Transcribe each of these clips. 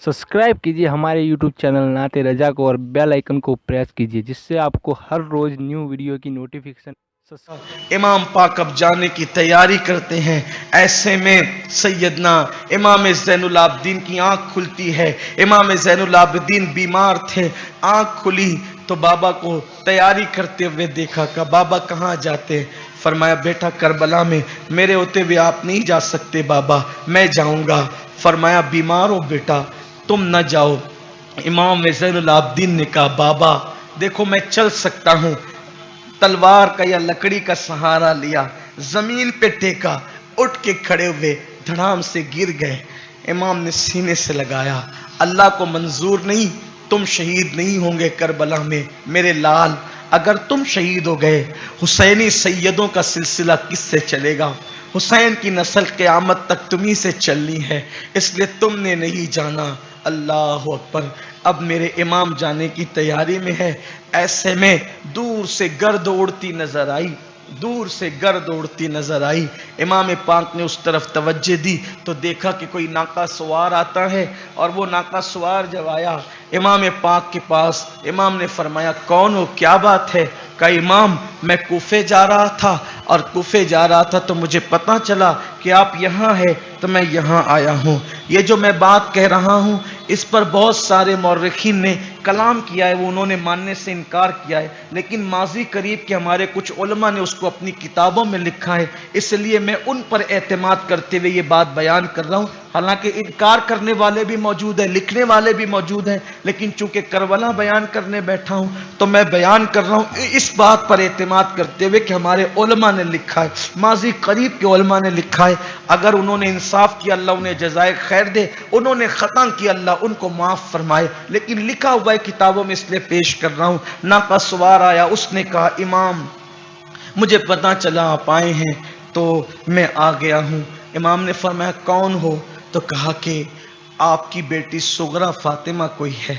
Subscribe कीजिए हमारे YouTube channel नाते रजा को और बेल आइकन को प्रेस कीजिए जिससे आपको हर रोज न्यू वीडियो की नोटिफिकेशन। इमाम पाक अब जाने की तैयारी करते हैं। ऐसे में सैयदना इमाम ज़ैनुल आबिदीन की आंख खुलती है। इमाम ज़ैनुल आबिदीन बीमार थे, आंख खुली तो बाबा को तैयारी करते हुए देखा। कहा बाबा कहाँ जाते हैं? फरमाया बेटा करबला में, मेरे होते हुए आप नहीं जा सकते बाबा, मैं जाऊंगा। फरमाया बीमार हो बेटा, तुम न जाओ। इमाम ज़ैनुल आबिदीन ने कहा बाबा देखो मैं चल सकता हूँ। तलवार का या लकड़ी का सहारा लिया, जमीन पे टेका, उठ के खड़े हुए, धड़ाम से गिर गए। इमाम ने सीने से लगाया, अल्लाह को मंजूर नहीं, तुम शहीद नहीं होंगे करबला में मेरे लाल। अगर तुम शहीद हो गए, हुसैनी सैयदों का सिलसिला किससे चलेगा? हुसैन की नस्ल क़यामत तक तुम्ही से चलनी है, इसलिए तुमने नहीं जाना। अल्लाह अकबर। अब मेरे इमाम जाने की तैयारी में है। ऐसे में दूर से गर्द उड़ती नजर आई, दूर से गर्द उड़ती नजर आई। इमाम पाक ने उस तरफ तवज्जो दी तो देखा कि कोई नाका सवार आता है, और वो नाका सवार जब आया इमाम पाक के पास, इमाम ने फरमाया कौन हो, क्या बात है? कहा इमाम मैं कूफे जा रहा था, और कूफे जा रहा था तो मुझे पता चला कि आप यहाँ हैं, तो मैं यहाँ आया हूँ। ये जो मैं बात कह रहा हूँ इस पर बहुत सारे मौर्रिखीन ने कलाम किया है, वो उन्होंने मानने से इनकार किया है, लेकिन माजी करीब के हमारे कुछ उलमा ने उसको अपनी किताबों में लिखा है, इसलिए मैं उन पर एतमाद करते हुए ये बात बयान कर रहा हूँ। हालांकि इनकार करने वाले भी मौजूद हैं, लिखने वाले भी मौजूद हैं, लेकिन चूंकि करबला बयान करने बैठा हूँ तो मैं बयान कर रहा हूँ इस बात पर एतमाद करते हुए कि हमारे उलमा ने लिखा है, माजी करीब के उलमा ने लिखा है। अगर उन्होंने इंसाफ किया अल्लाह उन्हें जज़ाए खैर दे, उन्होंने खता किया अल्लाह उनको माफ फरमाए, लेकिन लिखा हुआ है किताबों में, इसलिए पेश कर रहा हूँ। नाका सवार आया, उसने कहा इमाम मुझे पता चला आप आए हैं तो मैं आ गया हूँ। इमाम ने फरमाया कौन हो? तो कहा कि आपकी बेटी सुगरा फातिमा कोई है,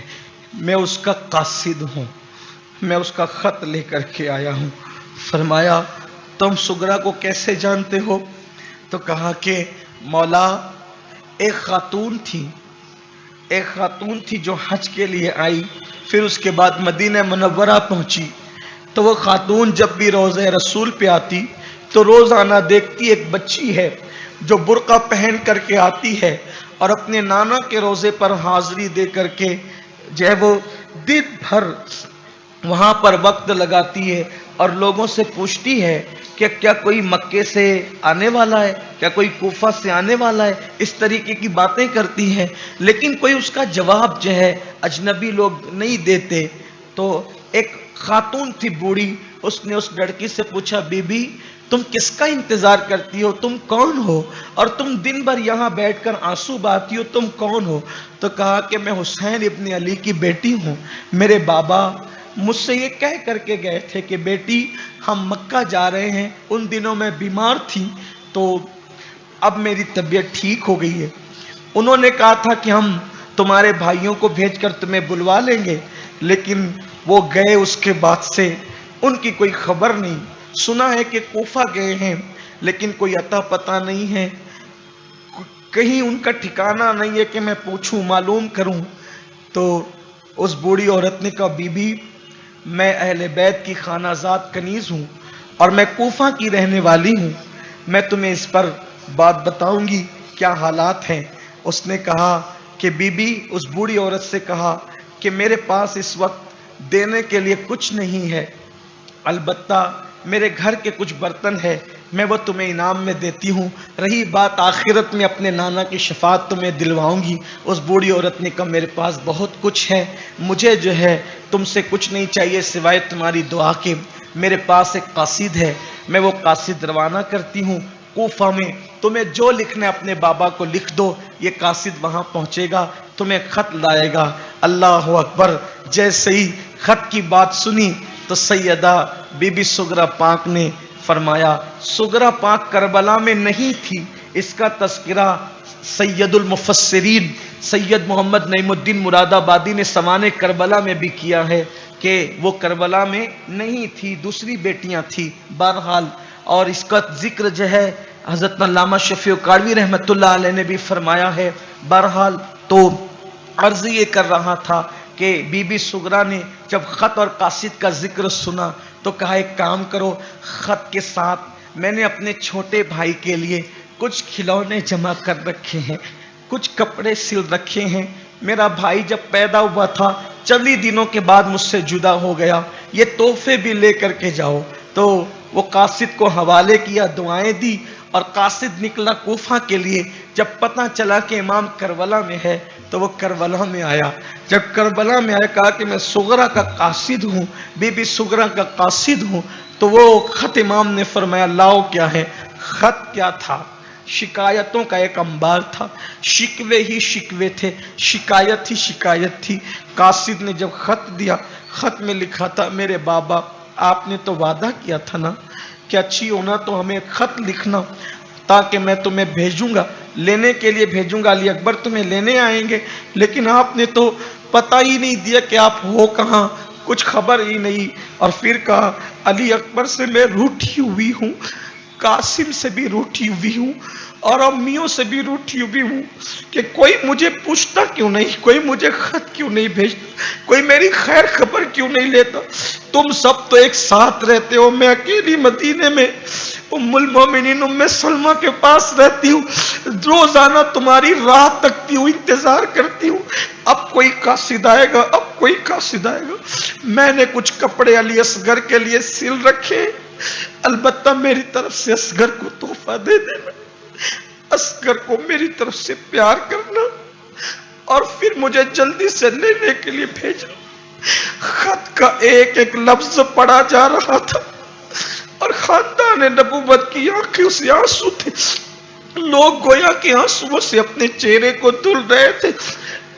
मैं उसका कासिद हूँ, मैं उसका खत लेकर के आया हूँ। फरमाया तुम सुगरा को कैसे जानते हो? तो कहा कि मौला एक खातून थी जो हज के लिए आई, फिर उसके बाद मदीना मुनव्वरा पहुंची, तो वो खातून जब भी रोज़े रसूल पे आती तो रोज़ाना देखती एक बच्ची है जो बुर्का पहन करके आती है और अपने नाना के रोज़े पर हाजिरी दे करके जो है वो दिन भर वहाँ पर वक्त लगाती है और लोगों से पूछती है कि क्या कोई मक्के से आने वाला है, क्या कोई कूफा से आने वाला है, इस तरीके की बातें करती हैं, लेकिन कोई उसका जवाब जो है अजनबी लोग नहीं देते। तो एक खातून थी बूढ़ी, उसने उस लड़की से पूछा बीबी तुम किसका इंतजार करती हो, तुम कौन हो, और तुम दिन भर यहाँ बैठकर आंसू बहाती हो, तुम कौन हो? तो कहा कि मैं हुसैन इब्न अली की बेटी हूँ, मेरे बाबा मुझसे ये कह करके गए थे कि बेटी हम मक्का जा रहे हैं, उन दिनों में बीमार थी तो अब मेरी तबीयत ठीक हो गई है। उन्होंने कहा था कि हम तुम्हारे भाइयों को भेजकर तुम्हें बुलवा लेंगे, लेकिन वो गए, उसके बाद से उनकी कोई खबर नहीं। सुना है कि कूफा गए हैं लेकिन कोई अता पता नहीं है, कहीं उनका ठिकाना नहीं है कि मैं पूछूं मालूम करूं। तो उस बूढ़ी औरत ने कहा बीबी मैं अहले बैत की खानाजात कनीज हूँ और मैं कूफा की रहने वाली हूँ, मैं तुम्हें इस पर बात बताऊंगी क्या हालात हैं। उसने कहा कि बीबी, उस बूढ़ी औरत से कहा कि मेरे पास इस वक्त देने के लिए कुछ नहीं है, अलबत्ता मेरे घर के कुछ बर्तन है, मैं वो तुम्हें इनाम में देती हूँ, रही बात आखिरत में अपने नाना की शफात तुम्हें दिलवाऊंगी। उस बूढ़ी औरत ने कहा मेरे पास बहुत कुछ है, मुझे जो है तुमसे कुछ नहीं चाहिए सिवाय तुम्हारी दुआ के। मेरे पास एक कासिद है, मैं वो कासिद रवाना करती हूँ कूफा में, तुम्हें जो लिखना है अपने बाबा को लिख दो, ये कासिद वहाँ पहुँचेगा, तुम्हें खत लाएगा। अल्लाह अकबर। जैसे ही खत की बात सुनी तो सैयदा बीबी सुगरा पाक ने फरमाया सुगरा पाक करबला में नहीं थी, इसका तस्करा सैयदुल मुफस्सिरीन सैयद मोहम्मद नईमुद्दीन मुरादाबादी ने सवाने करबला में भी किया है कि वो करबला में नहीं थी, दूसरी बेटियां थी। बहरहाल और इसका जिक्र जो है हज़रत अल्लामा शफी काड़वी रहमतुल्लाह अलैह ने भी फरमाया है। बहरहाल तो عرض یہ کر رہا تھا کہ بی بی سغرا نے جب خط اور قاصد کا ذکر سنا تو کہا ایک کام کرو، خط کے ساتھ میں نے اپنے چھوٹے بھائی کے لیے کچھ کھلونے جمع کر رکھے ہیں، کچھ کپڑے سل رکھے ہیں۔ میرا بھائی جب پیدا ہوا تھا چند ہی دنوں کے بعد مجھ سے جدا ہو گیا، یہ تحفے بھی لے کر کے جاؤ۔ تو وہ قاصد کو حوالے کیا، دعائیں دی، اور قاصد نکلا کوفہ کے لیے۔ جب پتہ چلا کہ امام کربلا میں ہے تو وہ کربلا میں آیا۔ جب کربلا میں آیا کہا کہ میں سغرا کا قاصد ہوں، بی بی سغرا کا قاصد ہوں۔ تو وہ خط امام نے فرمایا لاؤ کیا ہے؟ خط کیا تھا؟ شکایتوں کا ایک انبار تھا، شکوے ہی شکوے تھے، شکایت ہی شکایت تھی۔ قاصد نے جب خط دیا، خط میں لکھا تھا میرے بابا آپ نے تو وعدہ کیا تھا نا کہ اچھی ہونا تو ہمیں خط لکھنا تاکہ میں تمہیں بھیجوں گا، لینے کے لیے بھیجوں گا، علی اکبر تمہیں لینے آئیں گے، لیکن آپ نے تو پتہ ہی نہیں دیا کہ آپ ہو کہاں، کچھ خبر ہی نہیں۔ اور پھر کہا علی اکبر سے میں روٹھی ہوئی ہوں، قاسم سے بھی روٹھی ہوئی ہوں، اور امیوں سے بھی روٹھی ہوئی ہوں کہ کوئی مجھے پوچھتا کیوں نہیں، کوئی مجھے خط کیوں نہیں بھیجتا، کوئی میری خیر خبر کیوں نہیں لیتا۔ تم سب تو ایک ساتھ رہتے ہو، میں اکیلی مدینے میں ام المومنین ام سلمہ کے پاس رہتی ہوں، روزانہ تمہاری راہ تکتی ہوں، انتظار کرتی ہوں، اب کوئی قاصد آئے گا، اب کوئی قاصد آئے گا۔ میں نے کچھ کپڑے علی اصغر کے لیے سل رکھے، البتہ میری طرف سے اصغر کو تحفہ دے دینا، اصغر کو میری طرف سے پیار کرنا، اور پھر مجھے جلدی سے لینے کے لیے بھیجنا۔ خط کا ایک ایک لفظ پڑھا جا رہا تھا اور خاندان نبوت کی آنکھیں سے آنسو تھے، لوگ گویا کہ آنسو سے اپنے چہرے کو دھل رہے تھے۔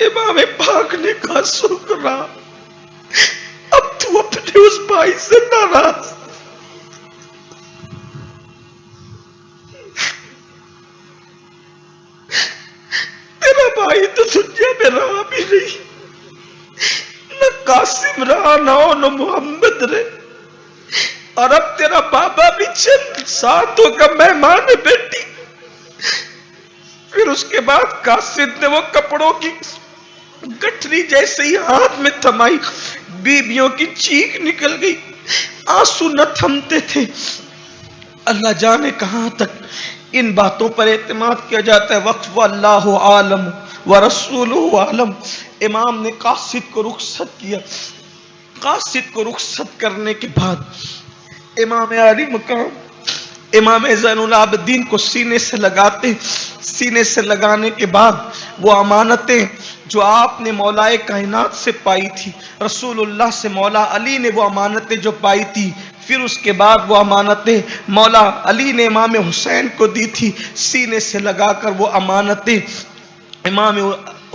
امام پاک نے کہا سغرا اب تو اپنے اس بھائی سے ناراض، تیرا بھائی تو دنیا میں رہا بھی نہیں، نہ قاسم رہا نہ محمد رہے، اور اب تیرا بابا بھی چند ساتوں کا مہمان ہے بیٹی۔ پھر اس کے بعد قاصد نے وہ کپڑوں کی گٹھری جیسے ہی ہاتھ میں تھمائی، بیبیوں کی چیخ نکل گئی، آنسو نہ تھمتے تھے۔ اللہ جانے کہاں تک ان باتوں پر اعتماد کیا جاتا ہے۔ وقت واللہ عالم ورسولہ عالم۔ امام نے قاصد کو رخصت کیا۔ قاصد کو رخصت کرنے کے بعد امام علی مقام امام زین العابدین کو سینے سے لگاتے، سینے سے لگانے کے بعد وہ امانتیں جو آپ نے مولا کائنات سے پائی تھی، رسول اللہ سے مولا علی نے وہ امانتیں جو پائی تھی، پھر اس کے بعد وہ امانتیں مولا علی نے امام حسین کو دی تھی، سینے سے لگا کر وہ امانتیں امام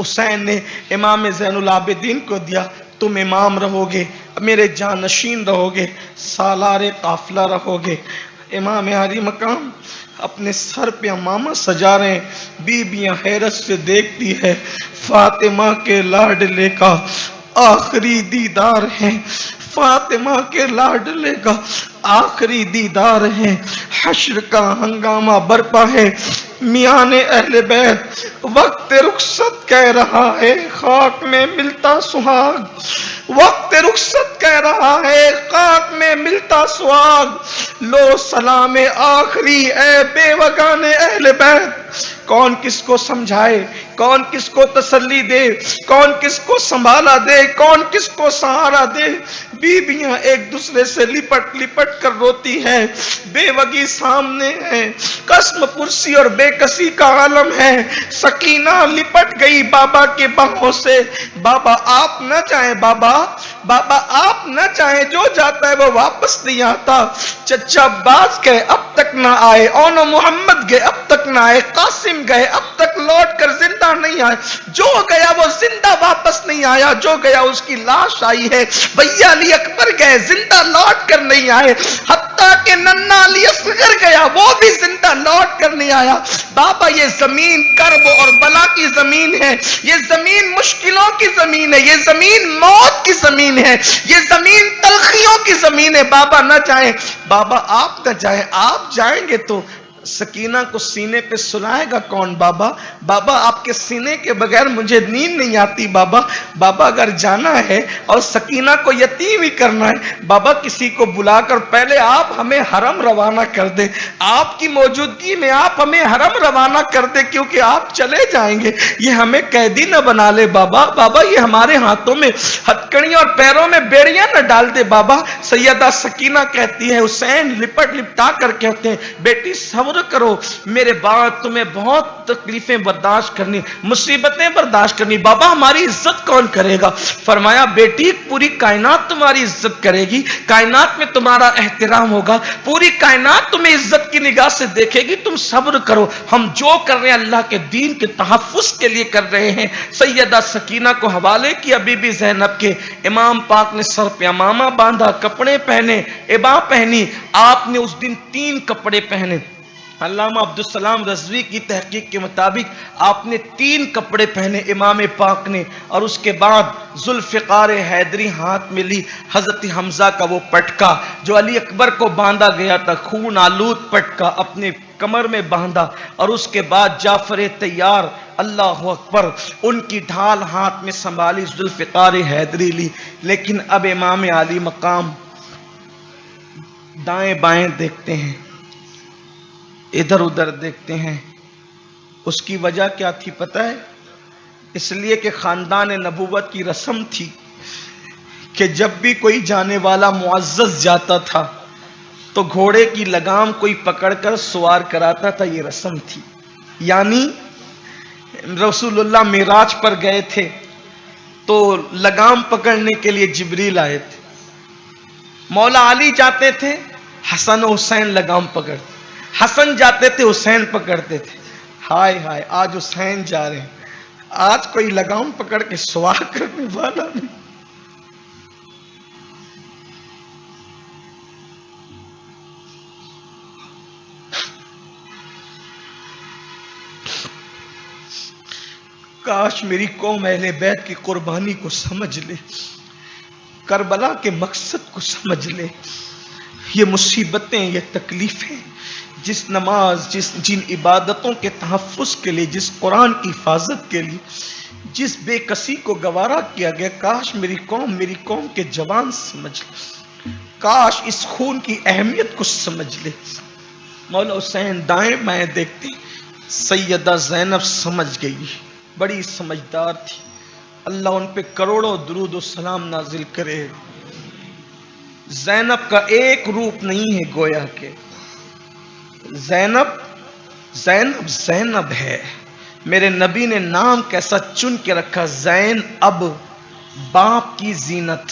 حسین نے امام زین العابدین کو دیا۔ تم امام رہو گے، میرے جانشین رہو گے، سالار قافلہ رہو گے۔ امام علی مقام اپنے سر پہ امامہ سجا رہے ہیں، بیبیاں حیرت سے دیکھتی ہے، فاطمہ کے لاڈلے کا آخری دیدار ہے، فاطمہ کے لاڈلے کا آخری دیدار ہے، حشر کا ہنگامہ برپا ہے، میان اہل بیت وقت رخصت کہہ رہا ہے، خاک میں ملتا سہاگ، وقت رخصت کہہ رہا ہے، خاک میں ملتا سہاگ، لو سلام آخری اے بے وگان اہل بیت۔ کون کس کو سمجھائے، کون کس کو تسلی دے، کون کس کو سنبھالا دے، کون کس کو سہارا دے۔ بیویاں ایک دوسرے سے لپٹ لپٹ کر روتی ہے، بے وگی سامنے ہے، قسم پرسی اور بے کسی کا عالم ہے۔ سکینہ لپٹ گئی بابا کے باہوں سے، بابا آپ نہ چاہیں، بابا آپ نہ چاہیں، جو جاتا ہے وہ واپس نہیں آتا۔ چچا عباس گئے اب تک نہ آئے، اونو محمد گئے اب تک نہ آئے، قاسم گئے اب تک لوٹ کر زندہ نہیں آئے، جو گیا وہ زندہ واپس نہیں آیا، جو گیا اس کی لاش آئی ہے۔ بھیا علی اکبر گئے زندہ لوٹ کر نہیں آئے، حتیٰ کہ ننا علی اصغر گیا وہ بھی زندہ لوٹ کر نہیں آیا۔ بابا یہ زمین کرب اور بلا کی زمین ہے، یہ زمین مشکلوں کی زمین ہے، یہ زمین موت کی زمین ہے، یہ زمین تلخیوں کی زمین ہے۔ بابا نہ جائیں، بابا آپ نہ جائیں، آپ جائیں گے تو सकीना को सीने पे सुलाएगा कौन बाबा? बाबा आपके सीने के बगैर मुझे नींद नहीं आती बाबा। बाबा अगर जाना है और सकीना को यतीम ही करना है बाबा, किसी को बुलाकर पहले आप हमें हरम रवाना कर दे, आपकी मौजूदगी में आप हमें हरम रवाना कर दे, क्योंकि आप चले जाएंगे ये हमें कैदी न बना ले बाबा। बाबा ये हमारे हाथों में हथकड़ियां और पैरों में बेड़ियां न डाल दे बाबा। सैयदा सकीना कहती है, हुसैन लिपट लिपटा कर कहते हैं, बेटी सब्र करो, मेरे बाद तुम्हें बहुत तकलीफें बर्दाश्त करनी, मुसीबतें बर्दाश्त करनी। बाबा हमारी इज्जत कौन करेगा? फरमाया, बेटी पूरी कायनात तुम्हारी इज्जत करेगी, कायनात में तुम्हारा एहतराम होगा, पूरी कायनात तुम्हें इज्जत की निगाह से देखेगी, तुम सब्र करो, हम जो कर रहे हैं अल्लाह के दीन के तहफ्फुज के लिए कर रहे हैं। सैयदा सकीना को हवाले किया बीबी ज़ैनब के। इमाम पाक ने सर पे अमामा बांधा, कपड़े पहने, इबा पहनी। आपने उस दिन 3 कपड़े पहने। अल्लामा अब्दुल सलाम रज़वी की तहकीक के मुताबिक आपने 3 कपड़े पहने इमाम पाक ने, और उसके बाद जुल्फ़िकार हैदरी हाथ में ली, हजरत हमजा का वो पटका जो अली अकबर को बांधा गया था, खून आलूद पटका अपने कमर में बांधा, और उसके बाद जाफर तैयार, अल्लाह अकबर, उनकी ढाल हाथ में संभाली, जुल्फ़िकार हैदरी ली। लेकिन अब इमाम आली मकाम दाएं बाएं देखते हैं, इधर उधर देखते हैं। उसकी वजह क्या थी पता है? इसलिए कि खानदान नबूवत की रस्म थी कि जब भी कोई जाने वाला मुअज़्ज़ज़ जाता था तो घोड़े की लगाम कोई पकड़कर सवार कराता था, ये रस्म थी। यानी रसूलुल्लाह मिराज पर गए थे तो लगाम पकड़ने के लिए जिब्रील आए थे। मौला अली जाते थे, हसन हुसैन लगाम पकड़ते, हसन जाते थे, हुसैन पकड़ते थे। हाय हाय, आज हुसैन जा रहे हैं, आज कोई लगाम पकड़ के सवार करने वाला नहीं। काश मेरी कौम अहले बैत की कुर्बानी को समझ ले, करबला के मकसद को समझ ले। ये मुसीबतें, ये तकलीफें, जिस नमाज, जिन इबादतों के तहफ्फुज के लिए, जिस कुरान की हिफाजत के लिए, जिस बेकसी को गवारा किया गया, काश मेरी कौम के जवान समझ ले, काश इस खून की अहमियत को समझ ले। मौला हुसैन दाएं बाएं देखते, सैयदा ज़ैनब समझ गई, बड़ी समझदार थी। अल्लाह उन पे करोड़ों दुरूद और सलाम नाजिल करे। ज़ैनब का एक रूप नहीं है गोया के, ज़ैनब ज़ैनब ज़ैनब है। मेरे नबी ने नाम कैसा चुन के रखा, ज़ैन अब, बाप की जीनत।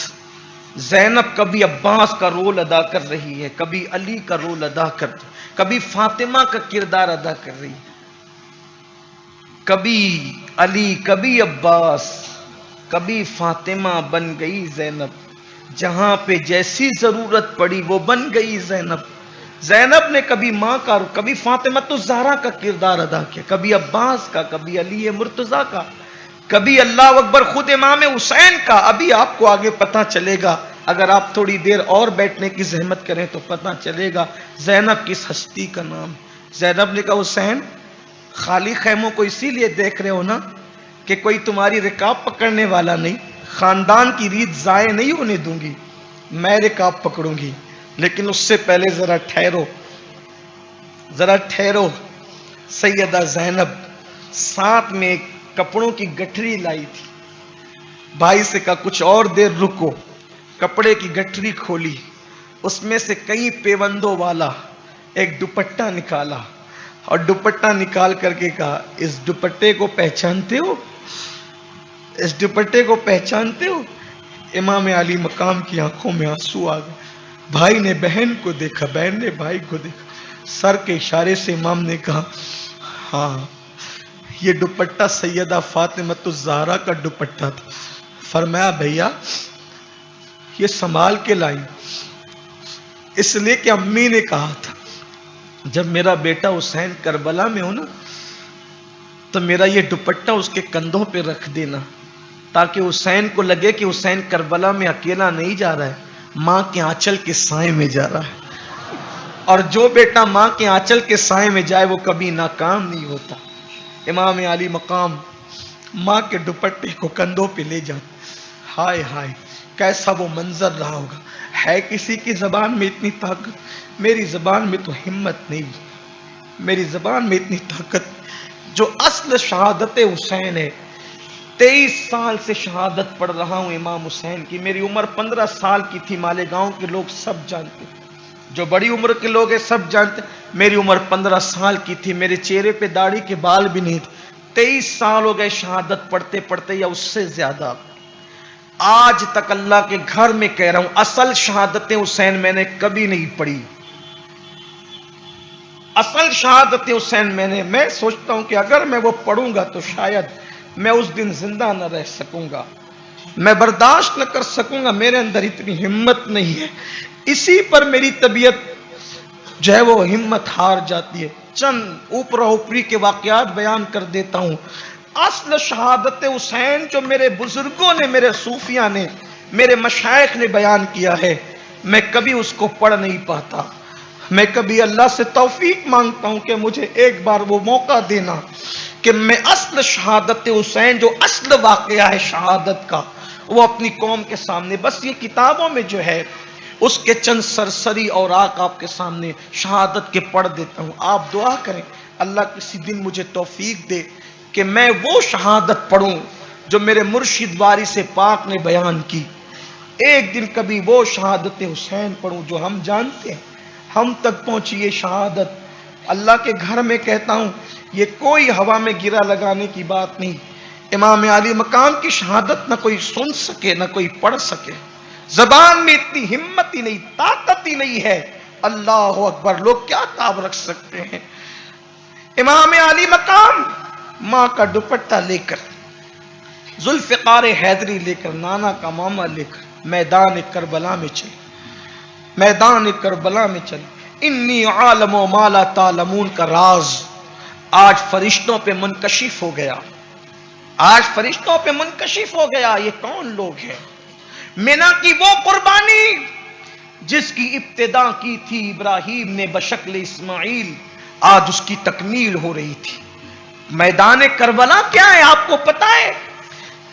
ज़ैनब कभी अब्बास का रोल अदा कर रही है, कभी अली का रोल अदा कर, कभी फातिमा का किरदार अदा कर रही है, कभी अली, कभी अब्बास, कभी फातिमा बन गई ज़ैनब। जहां पे जैसी जरूरत पड़ी वो बन गई ज़ैनब। ज़ैनब ने कभी माँ का, कभी फातिमा तो ज़हरा का किरदार अदा किया, कभी अब्बास का, कभी अली मुर्तज़ा का, कभी अल्लाह अकबर खुद इमाम हुसैन का। अभी आपको आगे पता चलेगा, अगर आप थोड़ी देर और बैठने की जहमत करें तो पता चलेगा ज़ैनब किस हस्ती का नाम। ज़ैनब ने कहा, हुसैन खाली खैमों को इसीलिए देख रहे हो ना कि कोई तुम्हारी रिकाब पकड़ने वाला नहीं, खानदान की रीत ज़ाय नहीं होने दूंगी, मैं रिकाब पकड़ूंगी। लेकिन उससे पहले जरा ठहरो, जरा ठहरो। सैयदा ज़ैनब साथ में एक कपड़ों की गठरी लाई थी। भाई से कहा कुछ और देर रुको। कपड़े की गठरी खोली, उसमें से कई पेवंदों वाला एक दुपट्टा निकाला, और दुपट्टा निकाल करके कहा, इस दुपट्टे को पहचानते हो? इस दुपट्टे को पहचानते हो? इमाम अली मकाम की आंखों में आंसू आ गए। भाई ने बहन को देखा, बहन ने भाई को देखा। सर के इशारे से इमाम ने कहा, हाँ ये दुपट्टा सैयदा फातिमा ज़हरा का दुपट्टा था। फरमाया, भैया ये संभाल के लाई, इसलिए कि अम्मी ने कहा था जब मेरा बेटा हुसैन करबला में हो ना तो मेरा ये दुपट्टा उसके कंधों पे रख देना, ताकि हुसैन को लगे कि हुसैन करबला में अकेला नहीं जा रहा है, माँ के आंचल के साए में जा रहा है। اور جو بیٹا ماں کے آنچل کے سائے میں جائے وہ کبھی ناکام نہیں ہوتا۔ امام علی مقام ماں کے دوپٹے کو کندھوں پہ لے جاتے، ہائے ہائے کیسا وہ منظر رہا ہوگا۔ ہے کسی کی زبان میں اتنی طاقت؟ میری زبان میں تو ہمت نہیں، میری زبان میں اتنی طاقت جو اصل شہادت حسین ہے۔ 23 سال سے شہادت پڑھ رہا ہوں امام حسین کی، میری عمر 15 سال کی تھی، مالیگاؤں کے لوگ سب جانتے، جو بڑی عمر کے لوگ ہیں سب جانتے، میری عمر 15 سال کی تھی، میرے چہرے پہ داڑھی کے بال بھی نہیں تھے۔ 23 سال ہو گئے شہادت پڑھتے پڑھتے یا اس سے زیادہ۔ آج تک اللہ کے گھر میں کہہ رہا ہوں اصل شہادت حسین میں نے کبھی نہیں پڑھی۔ اصل شہادت حسین میں سوچتا ہوں کہ اگر میں وہ پڑھوں گا تو شاید میں اس دن زندہ نہ رہ سکوں گا، میں برداشت نہ کر سکوں گا، میرے اندر اتنی ہمت نہیں ہے۔ اسی پر میری طبیعت جو ہے وہ ہمت ہار جاتی ہے۔ چند اوپر اوپری کے واقعات بیان کر دیتا ہوں۔ اصل شہادت حسین جو میرے بزرگوں نے، میرے صوفیاء نے، میرے مشائخ نے بیان کیا ہے، میں کبھی اس کو پڑھ نہیں پاتا۔ میں کبھی اللہ سے توفیق مانگتا ہوں کہ مجھے ایک بار وہ موقع دینا کہ میں اصل شہادت حسین جو اصل واقعہ ہے شہادت کا وہ اپنی قوم کے سامنے، بس یہ کتابوں میں جو ہے اس کے چند سرسری اوراق آپ کے سامنے شہادت کے پڑھ دیتا ہوں۔ آپ دعا کریں اللہ کسی دن مجھے توفیق دے کہ میں وہ شہادت پڑھوں جو میرے مرشد وارث پاک نے بیان کی۔ ایک دن کبھی وہ شہادت حسین پڑھوں جو ہم جانتے ہیں، ہم تک پہنچی یہ شہادت۔ اللہ کے گھر میں کہتا ہوں یہ کوئی ہوا میں گرا لگانے کی بات نہیں۔ امام علی مقام کی شہادت نہ کوئی سن سکے نہ کوئی پڑھ سکے، زبان میں اتنی ہمت ہی نہیں، طاقت ہی نہیں ہے۔ اللہ اکبر، لوگ کیا تاب رکھ سکتے ہیں؟ امام علی مقام ماں کا دوپٹہ لے کر، ذوالفقار حیدری لے کر، نانا کا ماما لے کر میدان کربلا میں چلے، میدان کربلا میں چلے۔ انی عالم و ما لا تعلمون کا راز آج فرشتوں پہ منکشف ہو گیا، آج فرشتوں پہ منکشف ہو گیا۔ یہ کون لوگ ہیں؟ مینا کی وہ قربانی جس کی ابتدا کی تھی ابراہیم نے بشکل اسماعیل، آج اس کی تکمیل ہو رہی تھی۔ میدان کربلا کیا ہے آپ کو پتا ہے؟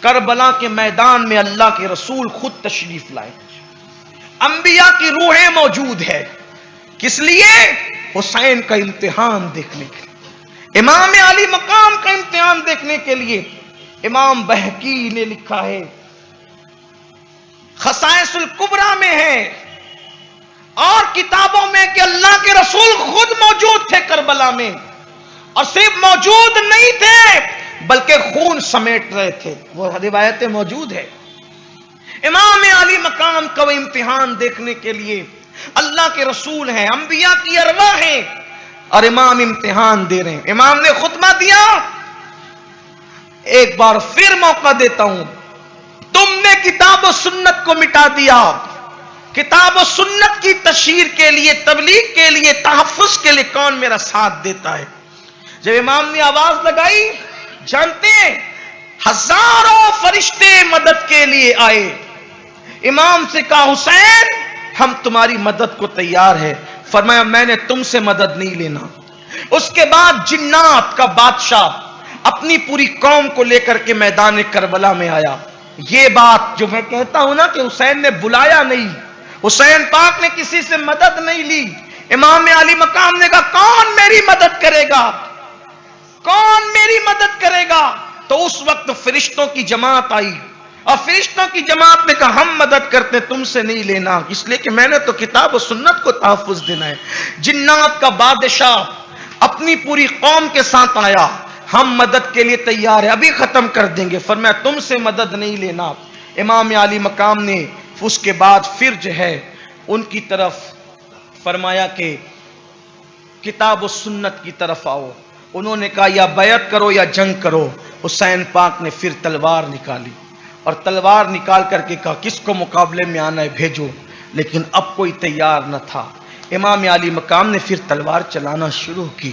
کربلا کے میدان میں اللہ کے رسول خود تشریف لائے، انبیاء کی روحیں موجود ہے، کس لیے؟ حسین کا امتحان دیکھنے کے لیے، امام علی مقام کا امتحان دیکھنے کے لیے۔ امام بہقی نے لکھا ہے، خصائص الکبریٰ میں ہے اور کتابوں میں کہ اللہ کے رسول خود موجود تھے کربلا میں، اور صرف موجود نہیں تھے بلکہ خون سمیٹ رہے تھے، وہ روایتیں موجود ہے۔ امام علی مقام کا وہ امتحان دیکھنے کے لیے اللہ کے رسول ہیں، انبیاء کی ارواح ہیں، اور امام امتحان دے رہے ہیں۔ امام نے خطبہ دیا، ایک بار پھر موقع دیتا ہوں، تم نے کتاب و سنت کو مٹا دیا، کتاب و سنت کی تشہیر کے لیے، تبلیغ کے لیے، تحفظ کے لیے کون میرا ساتھ دیتا ہے؟ جب امام نے آواز لگائی، جانتے ہیں ہزاروں فرشتے مدد کے لیے آئے۔ امام سے کہا حسین ہم تمہاری مدد کو تیار ہے، فرمایا میں نے تم سے مدد نہیں لینا۔ اس کے بعد جنات کا بادشاہ اپنی پوری قوم کو لے کر کے میدان کربلا میں آیا۔ یہ بات جو میں کہتا ہوں نا کہ حسین نے بلایا نہیں، حسین پاک نے کسی سے مدد نہیں لی۔ امام علی مقام نے کہا کون میری مدد کرے گا، کون میری مدد کرے گا؟ تو اس وقت فرشتوں کی جماعت آئی، اور فرشتوں کی جماعت نے کہا ہم مدد کرتے تم سے نہیں لینا، اس لیے کہ میں نے تو کتاب و سنت کو تحفظ دینا ہے۔ جنات کا بادشاہ اپنی پوری قوم کے ساتھ آیا، ہم مدد کے لیے تیار ہیں، ابھی ختم کر دیں گے، فرمایا تم سے مدد نہیں لینا۔ امام علی مقام نے اس کے بعد پھر جو ہے ان کی طرف فرمایا کہ کتاب و سنت کی طرف آؤ۔ انہوں نے کہا یا بیعت کرو یا جنگ کرو۔ حسین پاک نے پھر تلوار نکالی اور تلوار نکال کر کے کہا کس کو مقابلے میں آنا ہے بھیجو، لیکن اب کوئی تیار نہ تھا۔ امام علی مقام نے پھر تلوار چلانا شروع کی۔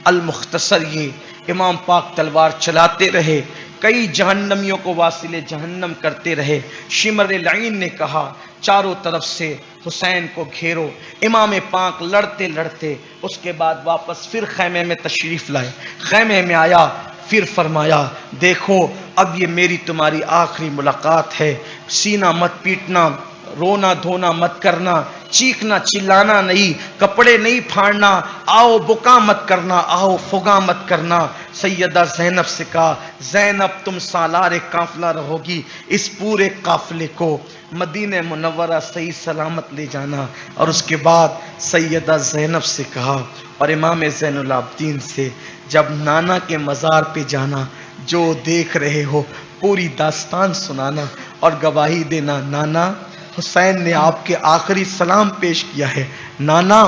المختصر یہ امام پاک تلوار چلاتے رہے، کئی جہنمیوں کو واصل جہنم کرتے رہے۔ شمر العین نے کہا چاروں طرف سے حسین کو گھیرو۔ امام پاک لڑتے لڑتے اس کے بعد واپس پھر خیمے میں تشریف لائے۔ خیمے میں آیا، پھر فرمایا دیکھو اب یہ میری تمہاری آخری ملاقات ہے، سینہ مت پیٹنا، رونا دھونا مت کرنا، چیخنا چلانا نہیں، کپڑے نہیں پھاڑنا، آؤ بکا مت کرنا، آؤ فغا مت کرنا۔ سیدہ زینب سے کہا زینب تم سالار قافلہ رہو گی، اس پورے قافلے کو مدینہ منورہ صحیح سلامت لے جانا۔ اور اس کے بعد سیدہ زینب سے کہا اور امام زین العابدین سے جب نانا کے مزار پہ جانا، جو دیکھ رہے ہو پوری داستان سنانا اور گواہی دینا، نانا حسین نے آپ کے آخری سلام پیش کیا ہے، نانا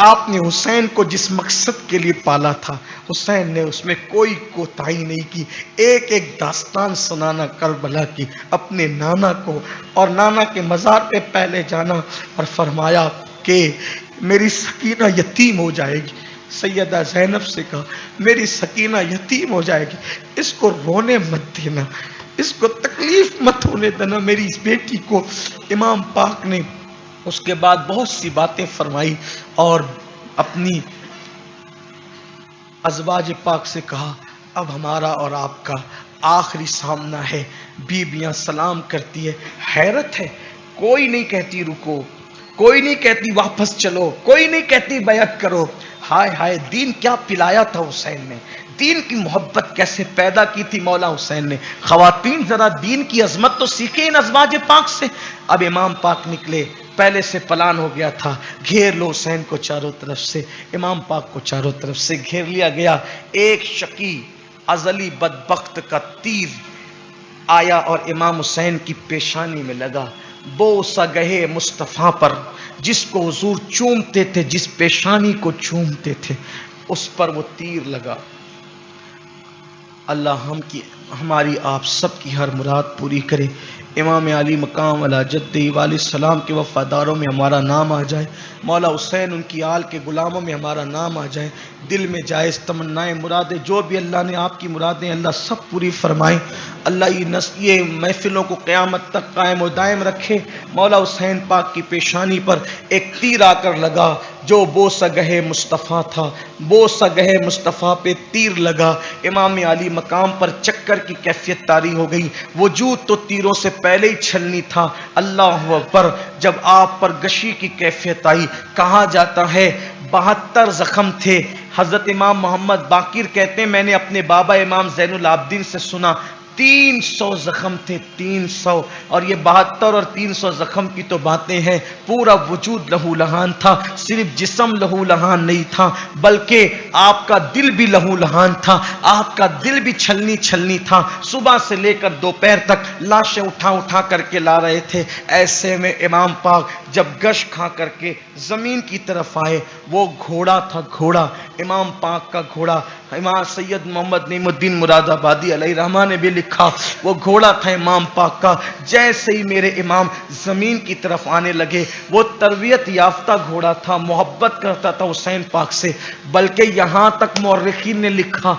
آپ نے حسین کو جس مقصد کے لیے پالا تھا حسین نے اس میں کوئی کوتاہی نہیں کی، ایک ایک داستان سنانا کربلا کی اپنے نانا کو، اور نانا کے مزار پہ پہلے جانا اور فرمایا کہ میری سکینہ یتیم ہو جائے گی۔ سیدہ زینب سے کہا میری سکینہ یتیم ہو جائے گی، اس کو رونے مت دینا، اس کو تکلیف مت ہونے دینا میری اس بیٹی کو۔ امام پاک نے اس کے بعد بہت سی باتیں فرمائی اور اپنی ازواج پاک سے کہا اب ہمارا اور آپ کا آخری سامنا ہے۔ بیویاں سلام کرتی ہے، حیرت ہے، کوئی نہیں کہتی رکو، کوئی نہیں کہتی واپس چلو، کوئی نہیں کہتی بیعت کرو۔ ہائے ہائے دین کیا پلایا تھا حسین نے، دین کی محبت کیسے پیدا کی تھی مولا حسین نے۔ خواتین ذرا دین کی عظمت تو سیکھیں ان ازواج پاک سے۔ اب امام پاک نکلے، پہلے سے پلان ہو گیا تھا گھیر لو حسین کو چاروں طرف سے، امام پاک کو چاروں طرف سے گھیر لیا گیا۔ ایک شقی ازلی بدبخت کا تیر آیا اور امام حسین کی پیشانی میں لگا، بوسہ گہے مصطفیٰ پر جس کو حضور چومتے تھے، جس پیشانی کو چومتے تھے اس پر وہ تیر لگا۔ اللہ ہماری آپ سب کی ہر مراد پوری کرے۔ امام علی مقام علی جدہ علیہ السلام کے وفاداروں میں ہمارا نام آ جائے، مولا حسین ان کی آل کے غلاموں میں ہمارا نام آ جائے۔ دل میں جائز تمنائیں مرادیں جو بھی اللہ نے آپ کی مرادیں اللہ سب پوری فرمائیں۔ اللہ یہ محفلوں کو قیامت تک قائم و دائم رکھے۔ مولا حسین پاک کی پیشانی پر ایک تیر آ کر لگا جو بوسہ گہے مصطفیٰ تھا، بوسہ گہے مصطفیٰ پہ تیر لگا۔ امام علی مقام پر چکر کی کیفیت طاری ہو گئی، وجود تو تیروں سے پہلے ہی چھلنی تھا۔ اللہ اکبر، جب آپ پر گشی کی کیفیت آئی، کہا جاتا ہے 72 زخم تھے۔ حضرت امام محمد باقر کہتے ہیں میں نے اپنے بابا امام زین العابدین سے سنا 300 زخم تھے، 300، اور یہ 72 اور 300 زخم کی تو باتیں ہیں، پورا وجود لہو لہان تھا۔ صرف جسم لہو لہان نہیں تھا بلکہ آپ کا دل بھی لہو لہان تھا، آپ کا دل بھی چھلنی چھلنی تھا۔ صبح سے لے کر دوپہر تک لاشیں اٹھا اٹھا کر کے لا رہے تھے۔ ایسے میں امام پاک جب گش کھا کر کے زمین کی طرف آئے، وہ گھوڑا تھا، گھوڑا امام پاک کا گھوڑا، امام سید محمد نعیم الدین مراد آبادی علیہ رحمہ نے بھی لکھا وہ گھوڑا تھا امام پاک کا۔ جیسے ہی میرے امام زمین کی طرف آنے لگے، وہ تربیت یافتہ گھوڑا تھا، محبت کرتا تھا حسین پاک سے، بلکہ یہاں تک مورخین نے لکھا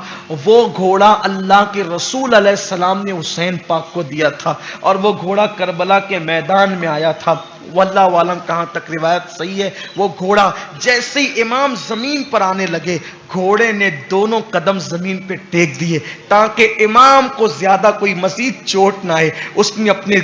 وہ گھوڑا اللہ کے رسول علیہ السلام نے حسین پاک کو دیا تھا، اور وہ گھوڑا کربلا کے میدان میں آیا تھا۔ واللہ عالم کہاں تک روایت صحیح ہے۔ وہ گھوڑا جیسے ہی امام زمین پر آنے لگے، گھوڑے نے دونوں قدم زمین پہ ٹیک دیے تاکہ امام کو زیادہ کوئی مزید چوٹ نہ آئے۔ اس نے اپنے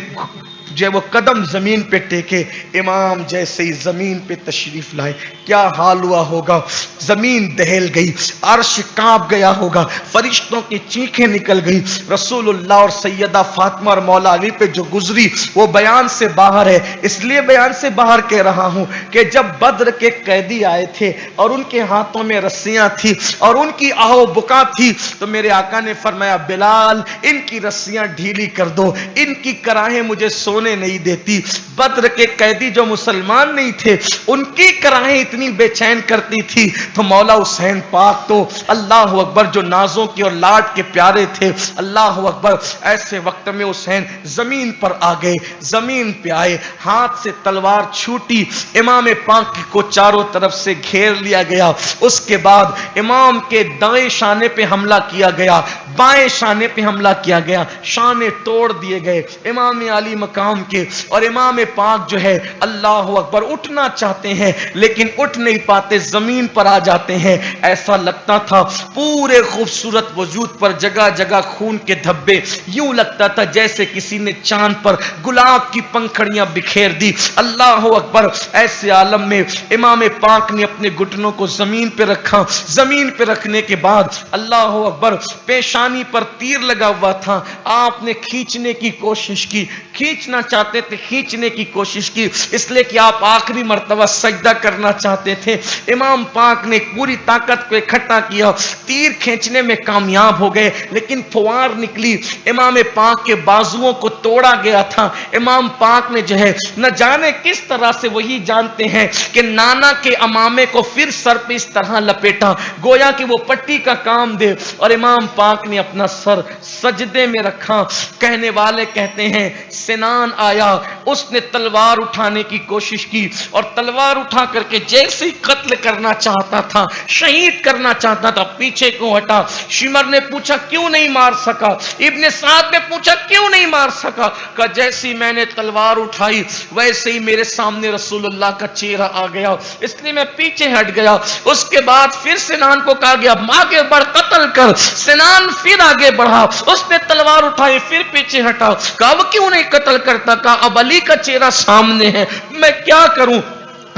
جب وہ قدم زمین پہ ٹیکے، امام جیسے ہی زمین پہ تشریف لائے، کیا حال ہوا ہوگا؟ زمین دہل گئی، عرش کانپ گیا ہوگا، فرشتوں کی چیخیں نکل گئی۔ رسول اللہ اور سیدہ فاطمہ اور مولا علی پہ جو گزری وہ بیان سے باہر ہے۔ اس لیے بیان سے باہر کہہ رہا ہوں کہ جب بدر کے قیدی آئے تھے اور ان کے ہاتھوں میں رسیاں تھی اور ان کی آہو بکا تھی، تو میرے آقا نے فرمایا بلال ان کی رسیاں ڈھیلی کر دو، ان کی کراہیں مجھے سونے نہیں دیتی۔ بدر کے قیدی جو مسلمان نہیں تھے ان کی کراہیں اتنی بے چین کرتی تھی، تو مولا حسین پاک تو اللہ اکبر جو نازوں کی اور لاڈ کے پیارے تھے، اللہ اکبر، ایسے وقت میں حسین زمین پر آ گئے، زمین پہ آئے، ہاتھ سے تلوار چھوٹی، امام پاک کو چاروں طرف سے گھیر لیا گیا۔ اس کے بعد امام کے دائیں شانے پہ حملہ کیا گیا، بائیں شانے پہ حملہ کیا گیا، شانے توڑ دیے گئے۔ امام علی مقام इमाम के, और इमाम पाक जो है अल्लाह अकबर उठना चाहते हैं लेकिन उठ नहीं पाते, जमीन पर आ जाते हैं। ऐसा लगता था पूरे खूबसूरत वजूद पर जगह जगह खून के धब्बे, यूं लगता था जैसे किसी ने चांद पर गुलाब की पंखड़ियां बिखेर दी। अल्लाह अकबर। ऐसे आलम में इमाम पाक ने अपने घुटनों को जमीन पे रखा। जमीन पे रखने के बाद अल्लाह अकबर, पेशानी पर तीर लगा हुआ था, आपने खींचने की कोशिश की, खींचना चाहते थे, खींचने की कोशिश की, इसलिए कि आप आखिरी मर्तबा सजदा करना चाहते थे। इमाम पाक ने पूरी ताकत को इकट्ठा किया, तीर खींचने में कामयाब हो गए, लेकिन फुवार निकली, इमाम पाक के बाजुओं को तोड़ा गया था। इमाम पाक ने जो है न जाने किस तरह से, वही जानते हैं कि नाना के अमामे को फिर सर पे इस तरह लपेटा गोया कि वो पट्टी का काम दे, और इमाम पाक ने अपना सर सजदे में रखा। कहने वाले कहते हैं सिनान आया, उसने तलवार उठाने की कोशिश की, और तलवार उठा करके जैसे ही कत्ल करना चाहता था, शहीद करना चाहता था, पीछे को हटा। शिमर ने पूछा क्यों नहीं मार सका, इब्ने साद ने पूछा क्यों नहीं मार सका, कहा जैसे ही मैंने तलवार उठाई वैसे ही मेरे सामने रसूलुल्लाह का चेहरा आ गया, इसलिए मैं पीछे हट गया। उसके बाद फिर सिनान को कहा गया आगे बढ़, कत्ल कर। सिनान फिर आगे बढ़ा, उसने तलवार उठाई, फिर पीछे हटा, कहा अब क्यों नहीं कत्ल करता, कहा अब अली का चेहरा सामने है, मैं क्या करूं।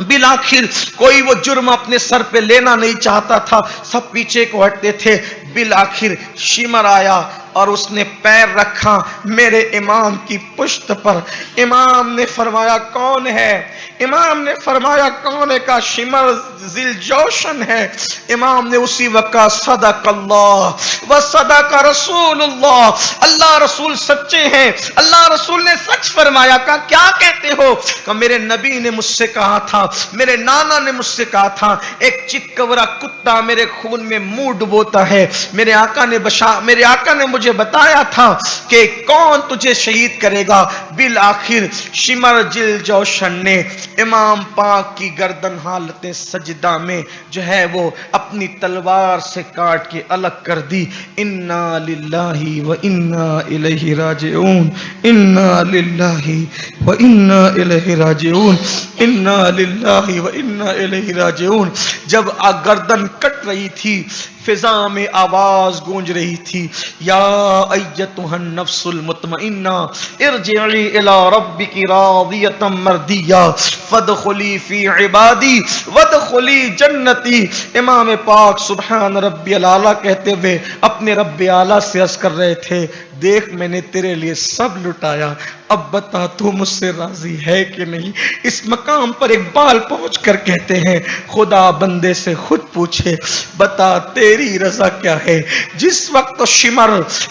बिलाखिर कोई वो जुर्म अपने सर पे लेना नहीं चाहता था, सब पीछे को हटते थे। बिलाखिर शिमर आया और उसने पैर रखा मेरे इमाम की पुश्त पर। इमाम ने फरमाया कौन है, इमाम ने फरमाया कौन है, का शिमर जिलजोशन है। इमाम ने उसी वक्त सदकल्लाह व सदक रसूलुल्लाह, अल्लाह रसूल सच्चे हैं, अल्लाह रसूल ने सच फरमाया। का क्या कहते हो, का मेरे नबी ने मुझसे कहा था, मेरे नाना ने मुझसे कहा था, एक चितकबरा कुत्ता मेरे खून में मुंह डुबोता है। मेरे आका ने मुझे बताया था कि कौन तुझे शहीद करेगा। बिल आखिर शिमर जिलजोशन ने इमाम पाक की गर्दन हालते सजदा में जो है वो अपनी तलवार से काट के अलग कर दी। इन्ना लिल्लाहि व इन्ना इलैहि राजिऊन, इन्ना लिल्लाहि व इन्ना इलैहि राजिऊन, इन्ना लिल्लाहि व इन्ना इलैहि राजिऊन। जब गर्दन कट रही थी, फिजा में आवाज गूंज रही थी, या अय्यतुहन नफ्सुल मुतमइन्ना इरजिई इला रब्बिकी रादियतम मर्दिया फदखुली फी इबादी वदखुली जन्नती। इमाम पाक सुब्हान रब्बियल आला कहते हुए अपने रब्बे आला से अर्ज कर रहे थे, देख मैंने तेरे लिए सब लुटाया, अब बता तू मुझसे राजी है कि नहीं। इस मकाम पर इकबाल पहुंच कर कहते हैं, खुदा बंदे से खुद पूछे बता तेरी रजा क्या है। जिस वक्त शिमर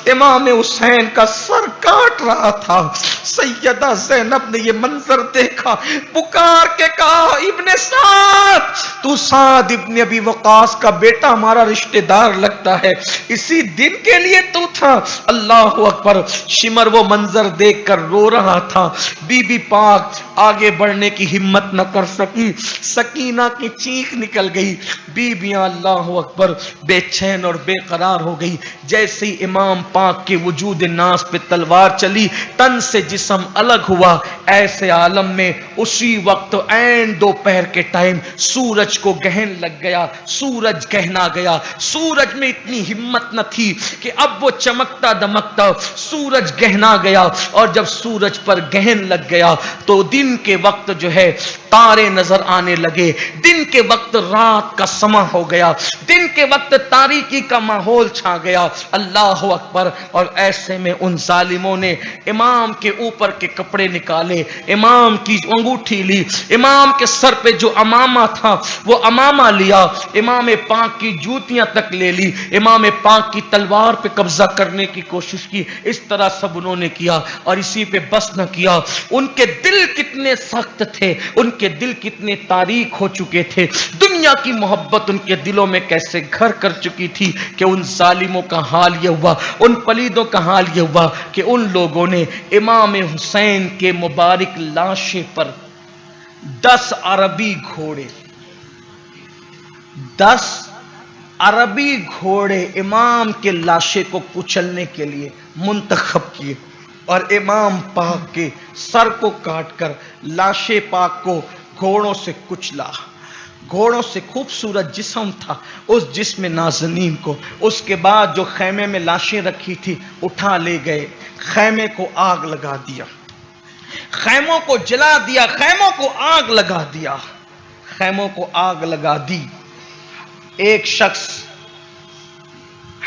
इमाम हुसैन का सर काट रहा था, सैयदा ज़ैनब ने ये मंजर देखा, पुकार के कहा इब्ने साद, तू साद इब्ने अबी वकास का बेटा, हमारा रिश्तेदार लगता है, इसी दिन के लिए तू था। अल्लाह अकबर। शिमर वो मंजर देखकर रो रहा था। बीबी पाक आगे बढ़ने की हिम्मत न कर सकी, सकीना की चीख निकल गई। बीबियां अल्लाह अकबर बेचैन और बेकरार हो गई। जैसे ही इमाम पाक के वजूद नास पे तलवार चली, तन से जिस्म अलग हुआ। ऐसे आलम में उसी वक्त ऐन दोपहर के टाइम सूरज को गहन लग गया, सूरज गहना गया। सूरज में इतनी हिम्मत न थी कि अब वो चमकता दमकता, सूरज गहना गया। और जब सूरज पर गहन लग गया तो दिन के वक्त जो है तारे नजर आने लगे। दिन के वक्त रात का समा हो गया, दिन के वक्त तारीकी का माहौल छा गया। अल्लाह अकबर। और ऐसे में उन जालिमों ने इमाम के ऊपर के कपड़े निकाले, इमाम की अंगूठी ली, इमाम के सर पे जो अमामा था वो अमामा लिया, इमाम पाक की जूतियां तक ले ली, इमाम पाक की तलवार पे कब्जा करने की कोशिश की। इस तरह सब उन्होंने किया और इसी पे बस न किया। उनके दिल कितने सख्त थे, उनके दिल कितने तारीक हो चुके थे, दुनिया की मोहब्बत उनके दिलों में कैसे घर कर चुकी थी कि उन जालिमों का हाल यह हुआ, उन पलीदों का हाल यह हुआ कि उन लोगों ने इमाम हुसैन के मुबारक लाशे पर 10 अरबी घोड़े, 10 अरबी घोड़े इमाम के लाशे को कुचलने के लिए मुंतखब किए। और इमाम पाक के सर को काटकर लाशे पाक को घोड़ों से कुचला। घोड़ों से खूबसूरत जिस्म था, उस जिस्म नाज़नीन को उसके बाद जो खैमे में लाशें रखी थी उठा ले गए, खैमे को आग लगा दिया, खैमों को जला दिया, खैमों को आग लगा दिया, खैमों को आग लगा दी। एक शख्स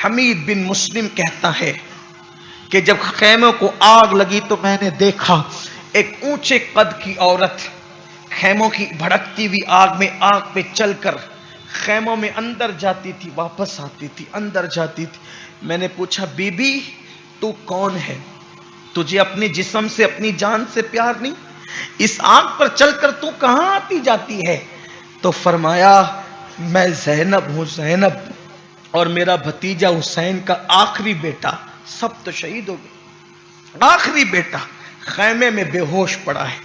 हमीद बिन मुस्लिम कहता है कि जब खैमों को आग लगी तो मैंने देखा एक ऊंचे कद की औरत खैमों की भड़कती हुई आग में, आग पे चलकर खैमों में अंदर जाती थी, वापस आती थी, अंदर जाती थी। मैंने पूछा, बीबी तू कौन है? तुझे अपने जिस्म से, अपनी जान से प्यार नहीं? इस आग पर चलकर तू कहां आती जाती है? तो फरमाया, मैं ज़ैनब हूं, ज़ैनब, और मेरा भतीजा हुसैन का आखिरी बेटा, सब तो शहीद हो गए, आखिरी बेटा खैमे में बेहोश पड़ा है,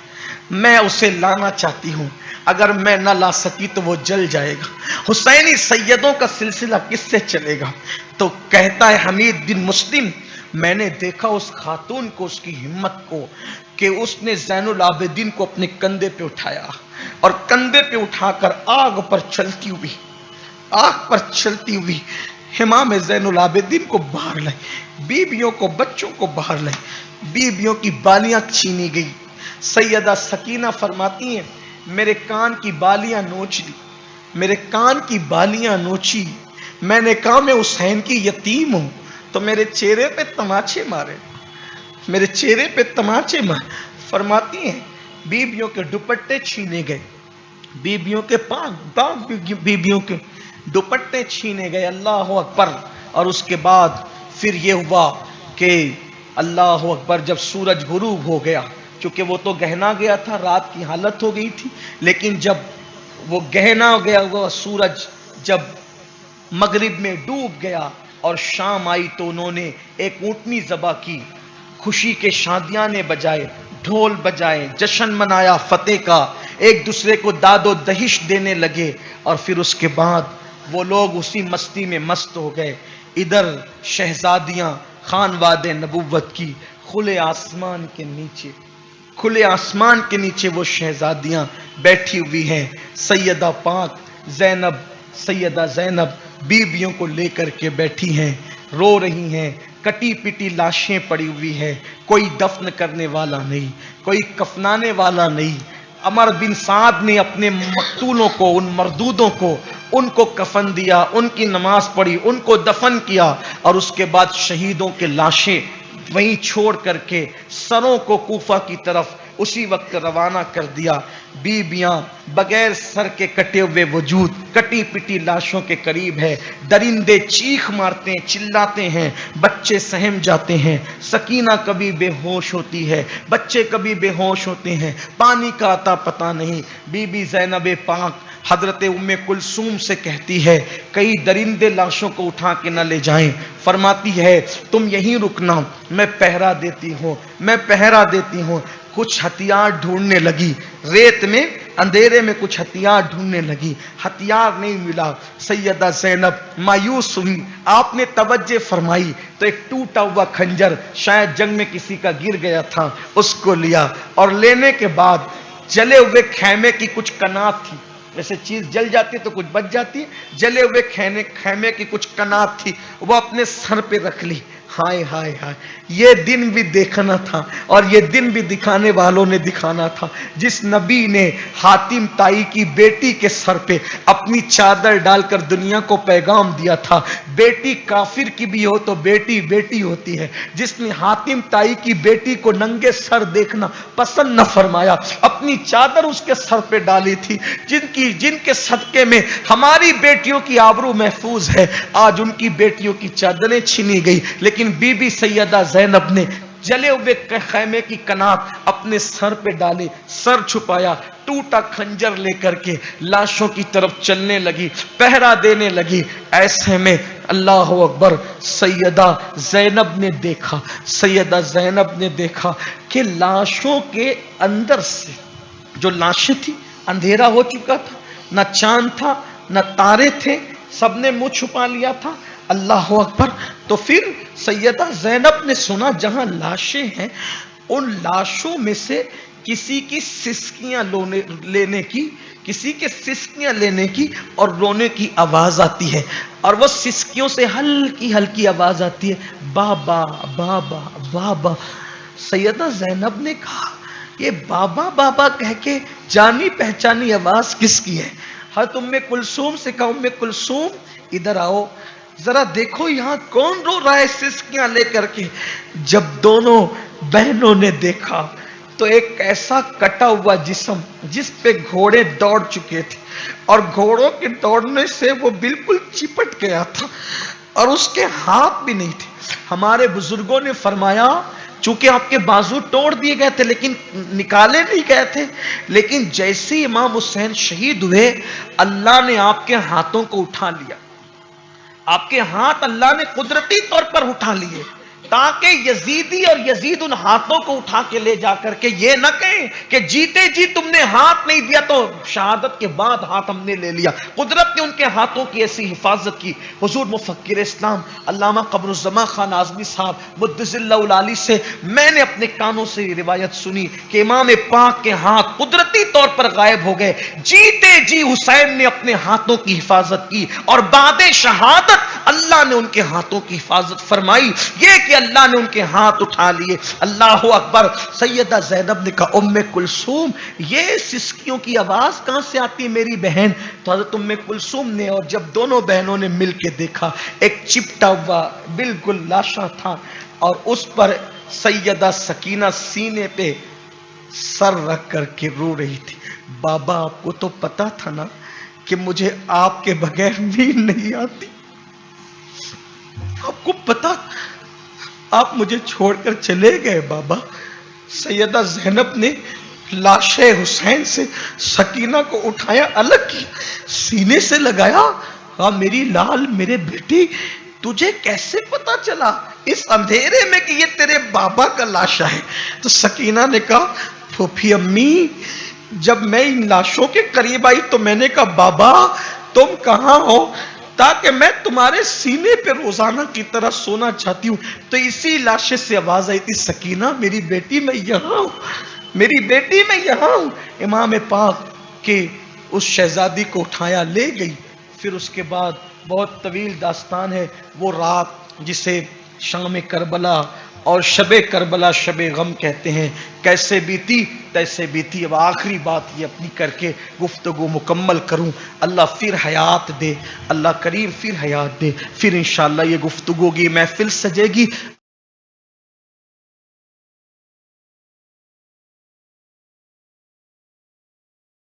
मैं उसे लाना चाहती हूं, अगर मैं ना ला सकी तो वो जल जाएगा, हुसैनी सैयदों का सिलसिला किससे चलेगा? तो कहता है हमीद बिन मुस्लिम, मैंने देखा उस खातून को, उसकी हिम्मत को, कि उसने ज़ैनुल आबिदीन को अपने कंधे पे उठाया और कंधे पे उठाकर आग पर चलती हुई, आग पर चलती हुई इमाम ज़ैनुल आबिदीन को बाहर लाई, बीबियों को, बच्चों को बाहर लाई, बीबियों की बालियां छीनी गई। सैयदा सकीना फरमाती हैं, मेरे कान की बालियां नोच ली, मेरे कान की बालियां नोची, मैंने कहा मैं हुसैन की यतीम हूं, तो मेरे चेहरे पे तमाचे मारे, मेरे चेहरे पे तमाचे मारे। फरमाती हैं, बीबियों के दुपट्टे छीने गए, बीबियों के पाक बीबियों के दुपट्टे छीने गए, अल्लाह अकबर। और उसके बाद फिर ये हुआ कि अल्लाह अकबर, जब सूरज गुरूब हो गया, चूंकि वो तो गहना गया था, रात की हालत हो गई थी, लेकिन जब वो गहना हो गया, वो सूरज जब मगरिब में डूब गया और शाम आई, तो उन्होंने एक ऊँटनी ज़बा की, खुशी के शादियाने बजाए, ढोल बजाए, जश्न मनाया फतेह का, एक दूसरे को दादो दहिश देने लगे। और फिर उसके बाद वो लोग उसी मस्ती में मस्त हो गए। इधर शहजादियां खानवादे नबुव्वत की खुले आसमान के नीचे, खुले आसमान के नीचे वो शहजादियां बैठी हुई हैं। सैयदा पाक ज़ैनब, सैयदा ज़ैनब बीबियों को लेकर के बैठी हैं, रो रही हैं, कटी पिटी लाशें पड़ी हुई हैं, कोई दफन करने वाला नहीं, कोई कफनाने वाला नहीं। अमर बिन साद ने अपने मकतूलों को, उन मरदूदों को, उनको कफन दिया, उनकी नमाज पढ़ी, उनको दफन किया, और उसके बाद शहीदों के लाशें वहीं छोड़ करके सरों को कूफा की तरफ उसी वक्त रवाना कर दिया। बीबियां बगैर सर के कटे हुए वजूद कटी पिटी लाशों के करीब है, दरिंदे चीख मारते हैं, चिल्लाते हैं, बच्चे सहम जाते हैं, सकीना कभी बेहोश होती है, बच्चे कभी बेहोश होते हैं, पानी का आता पता नहीं। बीबी ज़ैनब पाक हजरत उम्मे कुलसूम से कहती है, कई दरिंदे लाशों को उठा के न ले जाएं, फरमाती है तुम यहीं रुकना, मैं पहरा देती हूँ, मैं पहरा देती हूँ। कुछ हथियार ढूंढने लगी, रेत में अंधेरे में कुछ हथियार ढूंढने लगी, हथियार नहीं मिला। सैयदा ज़ैनब मायूस हुई, आपने तवज्जे फरमाई तो एक टूटा हुआ खंजर, शायद जंग में किसी का गिर गया था, उसको लिया, और लेने के बाद जले हुए खैमे की कुछ कनात थी, वैसे चीज जल जाती तो कुछ बच जाती, जले हुए खैमे की कुछ कनात थी, वो अपने सर पे रख ली। हाय हाय हाय, ये दिन भी देखना था और ये दिन भी दिखाने वालों ने दिखाना था, जिस नबी ने हातिम ताई की बेटी के सर पे अपनी चादर डालकर दुनिया को पैगाम दिया था। बेटी काफिर की भी हो तो बेटी बेटी होती है। जिसने हातिम ताई की बेटी को नंगे सर देखना पसंद न फरमाया, अपनी चादर उसके सर पे डाली थी, जिनके सदके में हमारी बेटियों की आबरू महफूज है, आज उनकी बेटियों की चादरें छीनी गई। लेकिन बीबी सैयदा ज़ैनब ने जले हुए खैमे की कनात अपने सर पे डाले, सर छुपाया, टूटा खंजर लेकर के लाशों की तरफ चलने लगी, पहरा देने लगी। ऐसे में अल्लाह अकबर, सैयदा ज़ैनब ने देखा, सैयदा ज़ैनब ने देखा कि लाशों के अंदर से जो लाशें थी, अंधेरा हो चुका था, न चांद था न तारे थे, सबने मुंह छुपा लिया था। اللہ اکبر. تو پھر سیدہ زینب نے سنا جہاں لاشیں ہیں ان لاشوں میں سے کسی کی سسکیاں لینے کی اور رونے کی آواز آتی ہے, اور وہ سسکیوں سے ہلکی ہلکی آواز آتی ہے, بابا بابا بابا. سیدہ زینب نے کہا یہ بابا بابا کہہ کے جانی پہچانی آواز کس کی ہے؟ حضرت ام کلثوم سے کہا ام کلثوم ادھر آؤ, ذرا دیکھو یہاں کون رو رہا ہے سسکیاں لے کر کے. جب دونوں بہنوں نے دیکھا تو ایک ایسا کٹا ہوا جسم جس پہ گھوڑے دوڑ چکے تھے اور گھوڑوں کے دوڑنے سے وہ بالکل چپٹ گیا تھا اور اس کے ہاتھ بھی نہیں تھے. ہمارے بزرگوں نے فرمایا چونکہ آپ کے بازو توڑ دیے گئے تھے لیکن نکالے نہیں گئے تھے, لیکن جیسے امام حسین شہید ہوئے اللہ نے آپ کے ہاتھوں کو اٹھا لیا. آپ کے ہاتھ اللہ نے قدرتی طور پر اٹھا لیے تاکہ یزیدی اور یزید ان ہاتھوں کو اٹھا کے لے جا کر کے یہ نہ کہیں کہ جیتے جی تم نے ہاتھ نہیں دیا تو شہادت کے بعد ہاتھ ہم نے لے لیا. قدرت نے ان کے ہاتھوں کی ایسی حفاظت کی. حضور مفکر اسلام علامہ قمر الزمان خان اعظمی صاحب مدث اللہ العالی سے میں نے اپنے کانوں سے روایت سنی کہ امام پاک کے ہاتھ قدرتی طور پر غائب ہو گئے. جیتے جی حسین نے اپنے ہاتھوں کی حفاظت کی اور بعد شہادت اللہ نے ان کے ہاتھوں کی حفاظت فرمائی, یہ کہ اللہ نے ان کے ہاتھ اٹھا لیے. اللہ اکبر. سیدہ زینب نے کہا ام کلثوم یہ سسکیوں کی آواز کہاں سے آتی میری بہن؟ تو حضرت ام کلثوم نے اور جب دونوں بہنوں نے مل کے دیکھا ایک چپٹا ہوا بالکل لاشا تھا اور اس پر سیدہ سکینہ سینے پہ سر رکھ کر کے رو رہی تھی. بابا آپ کو تو پتا تھا نا کہ مجھے آپ کے بغیر نیند نہیں آتی, آپ کو پتا آپ مجھے چھوڑ کر چلے گئے بابا. سیدہ زینب نے لاش حسین سے سکینہ کو اٹھایا, الگ کی سینے سے لگایا. ہاں میری لال میرے بیٹی تجھے کیسے پتا چلا اس اندھیرے میں کہ یہ تیرے بابا کا لاشا ہے؟ تو سکینہ نے کہا پھوپھی امی جب میں ان لاشوں کے قریب آئی تو میں نے کہا بابا تم کہاں ہو تاکہ میں تمہارے سینے پہ روزانہ کی طرح سونا چاہتی ہوں. تو اسی لاشے سے آواز آئی تھی سکینہ میری بیٹی میں یہاں ہوں, میری بیٹی میں یہاں ہوں. امام پاک کے اس شہزادی کو اٹھایا لے گئی. پھر اس کے بعد بہت طویل داستان ہے. وہ رات جسے شام کربلا اور شب کربلا شب غم کہتے ہیں کیسے بیتی تیسے بیتی. اب آخری بات یہ اپنی کر کے گفتگو مکمل کروں. اللہ پھر حیات دے, اللہ کریم پھر حیات دے, پھر انشاءاللہ یہ گفتگو کی محفل سجے گی.